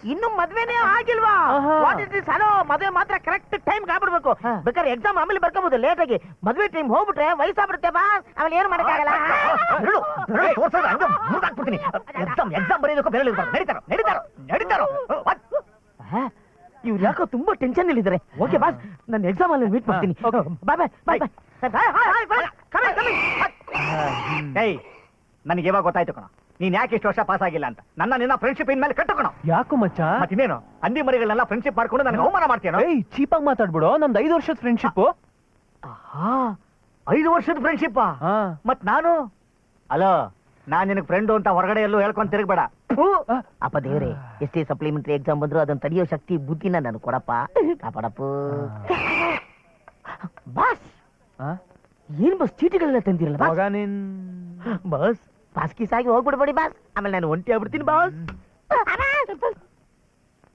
ಇನ್ನು ಮದ್ವೆನೇ ಆಗಿಲ್ವಾ? ಹಲೋ, ಮದ್ವೆ ಮಾತ್ರ ಕರೆಕ್ಟ್ ಟೈಮ್ ಆಗ್ಬಿಡ್ಬೇಕು. ಬೇಕಾದ್ರೆ ಎಕ್ಸಾಮ್ ಆಮೇಲೆ ಬರ್ಕೋಬಹುದು ಲೇಟ್ ಆಗಿ. ಮದ್ವೆ ಟೈಮ್ ಹೋಗ್ಬಿಟ್ರೆ ವಯಸ್ಸಾಗ್ಬಿಡುತ್ತೆ ಬಾ, ಆಮೇಲೆ ಏನು ಮಾಡಕ್ಕಾಗಲ್ಲ. ಎಕ್ಸಾಮ್ ಬರೆಯೋದಕ್ಕೂ ಬೇರೆ ನಡೀತಾರೋ. ಇವ್ರು ಯಾಕೋ ತುಂಬಾ ಟೆನ್ಷನ್ ಇಲ್ಲಿದ್ದಾರೆ. ಓಕೆ ಬಾಸ್, ನಾನು ಎಕ್ಸಾಮ್ ಅಲ್ಲಿ ಮೀಟ್ ಮಾಡ್ತೀನಿ. ಬಾಯ್ ಬಾಯ್ ಬಾಯ್. ನನಗೆ ಇವಾಗ ಗೊತ್ತಾಯ್ತು ಕಣ, ನೀನ್ ಯಾಕೆ ಇಷ್ಟು ವರ್ಷ ಪಾಸ್ ಆಗಿಲ್ಲ ಅಂತ. ನಿನ್ನ ಫ್ರೆಂಡ್ಶಿಪ್ ಇನ್ಮೇಲೆ ಕಟ್ಟಕೋಣ. ಯಾಕೋ ಮಚ್ಚ? ಮತ್ತಿನ್ನೇನು, ಹಂದಿ ಮರಿಗಳನ್ನೆಲ್ಲ ಫ್ರೆಂಡ್ಶಿಪ್ ಮಾಡ್ಕೊಂಡು ನನಗೆ ಅವಮಾನ ಮಾಡ್ತೀಯೋ? ಚೀಪಾಗಿ ಮಾತಾಡ್ಬಿಡು. ನಮ್ದು 5 ವರ್ಷದ ಫ್ರೆಂಡ್ಶಿಪ್. 5 ವರ್ಷದ ಫ್ರೆಂಡ್ಶಿಪ್? ಮತ್ ನಾನು ಅಲೋ, ನಾನ್ ನಿನಗೆ ಫ್ರೆಂಡು ಅಂತ ಹೊರಗಡೆ ಎಲ್ಲೂ ಹೇಳ್ಕೊಂಡ್ ತಿರುಗಬೇಡ. ಅಪ್ಪ ದೇವ್ರೆ, ಎಷ್ಟೇ ಸಪ್ಲಿಮೆಂಟರಿ ಎಕ್ಸಾಮ್ ಬಂದ್ರು ಅದನ್ನ ತಡೆಯೋ ಶಕ್ತಿ ಬುದ್ಧಿನ ನಾನು ಕೊಡಪ್ಪ, ಕಾಪಾಡಪ್ಪ. ಬಾಸ್, ಏನ್ ಬಸ್ ಚೀಟಿಗಳೆಲ್ಲ ತಂದಿರಲ್ಲ ಮಗ? ನಿನ್ ಬಸ್ ಪಾಸ್ ಕೀಸ್ ಆಗಿ ಹೋಗ್ಬಿಡ್ಬೇಡಿ ಬಾಸ್, ಆಮೇಲೆ ನಾನು ಒಂಟಿ ಆಗ್ಬಿಡ್ತೀನಿ ಬಾಸ್.